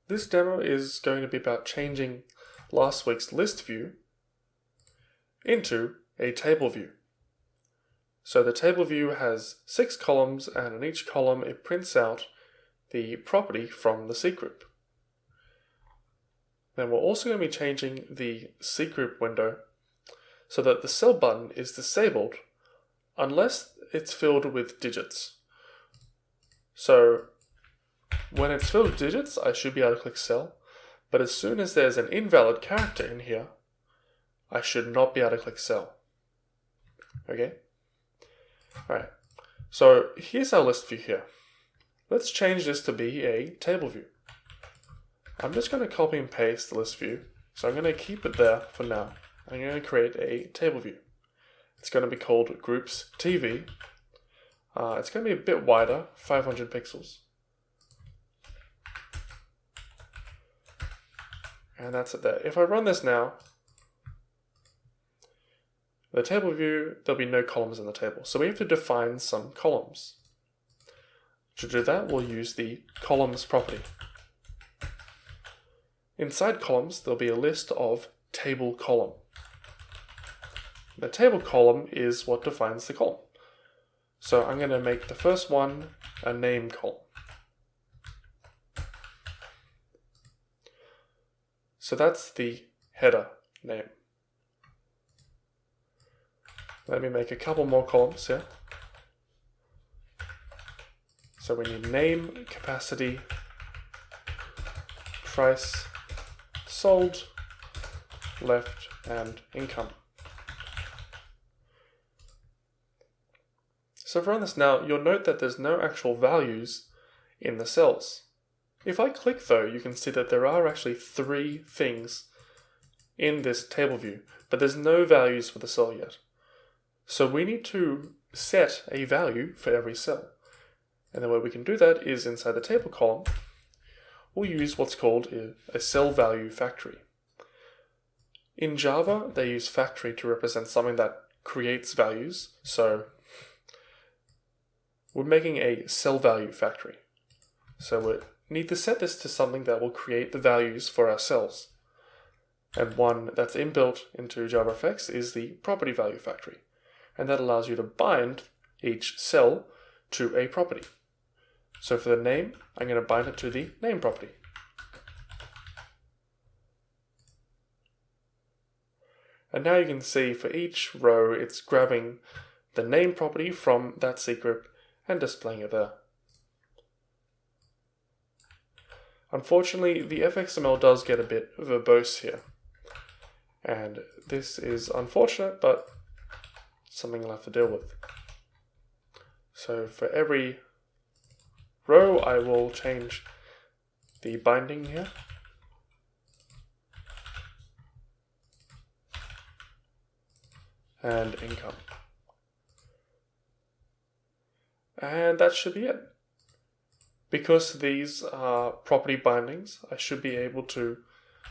This demo is going to be about changing last week's list view into a table view. So the table view has 6 columns, and in each column it prints out the property from the C group. Then we're also going to be changing the C group window so that the cell button is disabled unless it's filled with digits. So when it's filled with digits, I should be able to click cell, but as soon as there's an invalid character in here, I should not be able to click cell. Okay? Alright, so here's our list view here. Let's change this to be a table view. I'm just going to copy and paste the list view, so I'm going to keep it there for now. I'm going to create a table view. It's going to be called Groups TV. It's going to be a bit wider, 500 pixels. And that's it there. If I run this now, the table view, there'll be no columns in the table. So we have to define some columns. To do that, we'll use the columns property. Inside columns, there'll be a list of table column. The table column is what defines the column. So I'm going to make the first one a name column. So that's the header name. Let me make a couple more columns here. So we need name, capacity, price, sold, left, and income. So if I run this now, you'll note that there's no actual values in the cells. If I click though, you can see that there are actually 3 things in this table view, but there's no values for the cell yet. So we need to set a value for every cell. And the way we can do that is inside the table column, we'll use what's called a cell value factory. In Java, they use factory to represent something that creates values. So we're making a cell value factory. So we need to set this to something that will create the values for our cells. And one that's inbuilt into JavaFX is the property value factory. And that allows you to bind each cell to a property. So for the name, I'm going to bind it to the name property. And now you can see for each row, it's grabbing the name property from that C group and displaying it there. Unfortunately, the fxml does get a bit verbose here. And this is unfortunate, but something you'll have to deal with. So for every row, I will change the binding here. And income. And that should be it. Because these are property bindings, I should be able to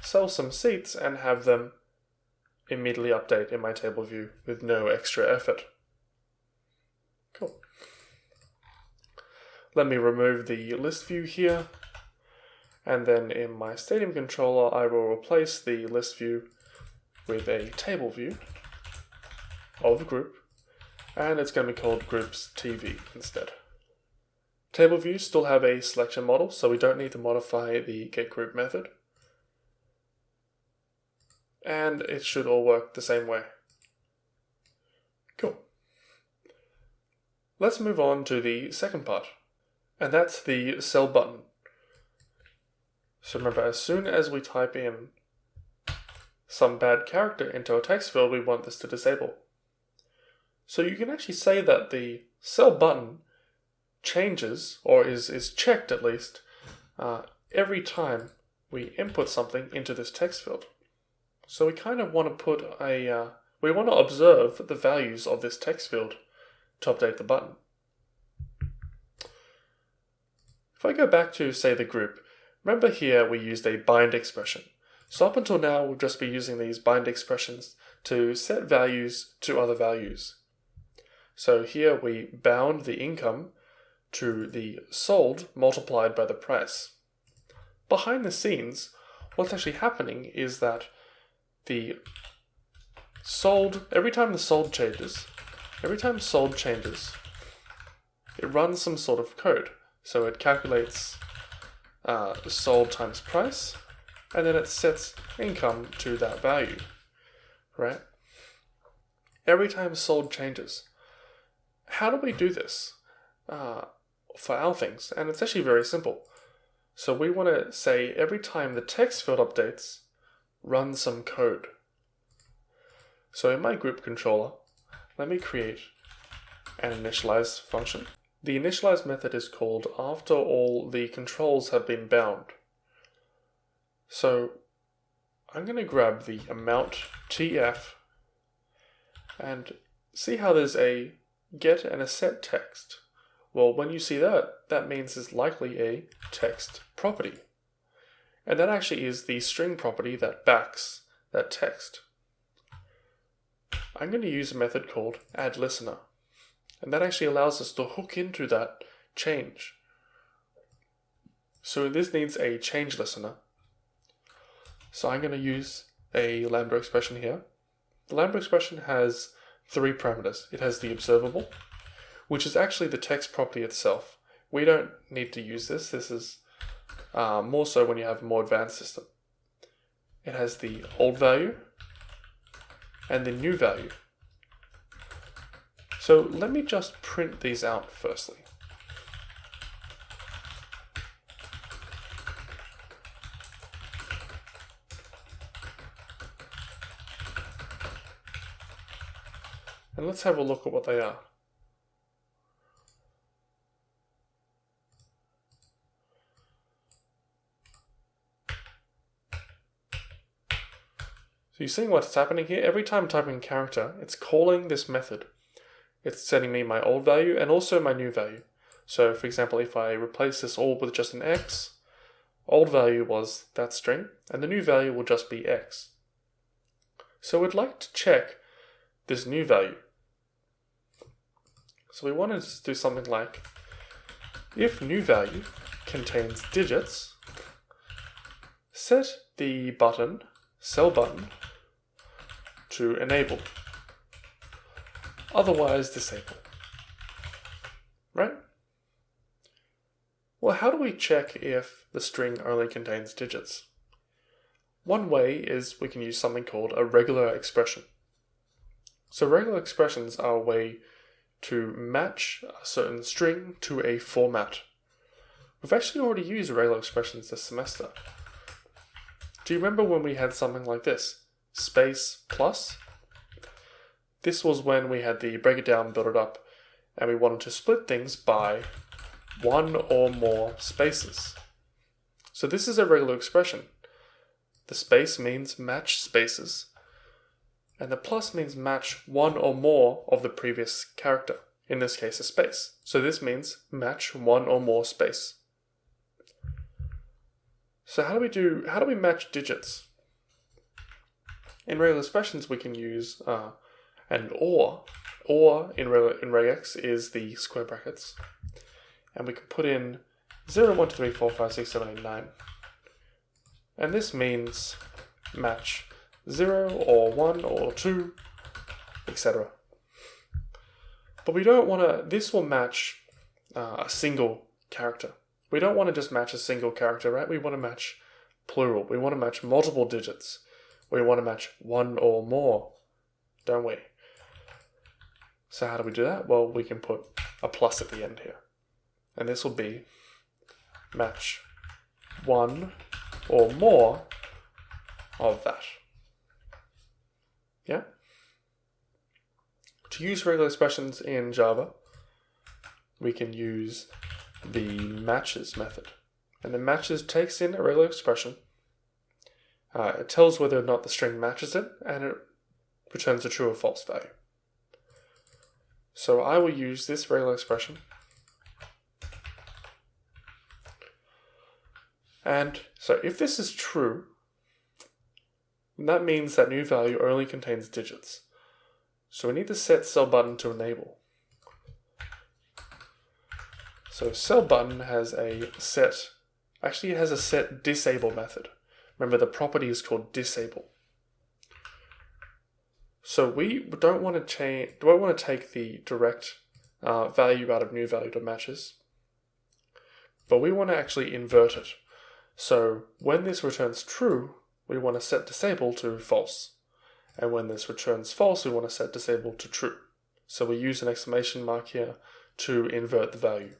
sell some seats and have them immediately update in my table view with no extra effort. Cool. Let me remove the list view here, and then in my Stadium controller I will replace the list view with a table view of the group, and it's going to be called Groups TV instead. Table views still have a selection model, so we don't need to modify the getGroup method. And it should all work the same way. Cool. Let's move on to the second part, and that's the cell button. So remember, as soon as we type in some bad character into a text field, we want this to disable. So you can actually say that the cell button changes, or is checked at least, every time we input something into this text field. So we kind of want to put we want to observe the values of this text field to update the button. If I go back to, say, the group, remember here we used a bind expression. So up until now, we'll just be using these bind expressions to set values to other values. So here we bound the income to the sold multiplied by the price. behind the scenes, what's actually happening is that every time sold changes, it runs some sort of code. So it calculates sold times price, and then it sets income to that value, right? Every time sold changes. How do we do this for our things? And it's actually very simple. So we want to say every time the text field updates, run some code. So in my group controller, let me create an initialize function. The initialize method is called after all the controls have been bound. So I'm going to grab the amount TF and see how there's a get and a set text. Well, when you see that, that means it's likely a text property. And that actually is the string property that backs that text. I'm going to use a method called addListener. And that actually allows us to hook into that change. So this needs a change listener. So I'm going to use a Lambda expression here. The Lambda expression has 3 parameters. It has the observable, which is actually the text property itself. We don't need to use this. This is more so when you have a more advanced system. It has the old value and the new value. So let me just print these out firstly. And let's have a look at what they are. So you're seeing what's happening here? Every time I'm typing character, it's calling this method. It's setting me my old value and also my new value. So for example, if I replace this all with just an X, old value was that string, and the new value will just be X. So we'd like to check this new value. So we want to do something like, if new value contains digits, set the button, cell button, to enable. Otherwise disable. Right? Well, how do we check if the string only contains digits? One way is we can use something called a regular expression. So regular expressions are a way to match a certain string to a format. We've actually already used regular expressions this semester. Do you remember when we had something like this? Space plus? This was when we had the break it down, build it up, and we wanted to split things by one or more spaces. So this is a regular expression. The space means match spaces, and the plus means match one or more of the previous character, in this case a space. So this means match one or more space. So how do we match digits? In regular expressions we can use an OR. OR in regex is the square brackets. And we can put in 0, 1, 2, 3, 4, 5, 6, 7, 8, 9. And this means match 0 or 1 or 2, etc. But we don't want to, this will match a single character. We don't want to just match a single character, right? We want to match plural. We want to match multiple digits. We want to match one or more, don't we? So how do we do that? Well, we can put a plus at the end here. And this will be match one or more of that. Yeah? To use regular expressions in Java, we can use the matches method. And the matches takes in a regular expression. It tells whether or not the string matches it, and it returns a true or false value. So I will use this regular expression. And so if this is true, that means that new value only contains digits. So we need to set cell button to enable. So cell button has a set actually it has a set disable method. Remember, the property is called disable. So we don't want to take the direct value out of new value.matches, but we want to actually invert it. So when this returns true, we want to set disable to false. And when this returns false, we want to set disable to true. So we use an exclamation mark here to invert the value.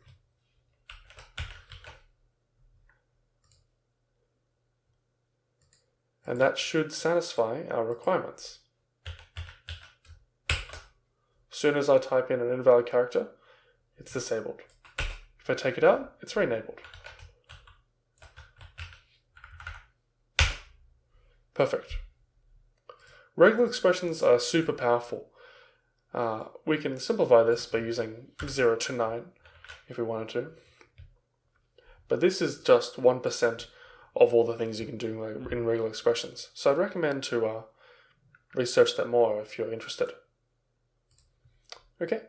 And that should satisfy our requirements. As soon as I type in an invalid character, it's disabled. If I take it out, it's re-enabled. Perfect. Regular expressions are super powerful. We can simplify this by using 0 to 9 if we wanted to. But this is just 1% of all the things you can do in regular expressions. So I'd recommend to research that more if you're interested. Okay.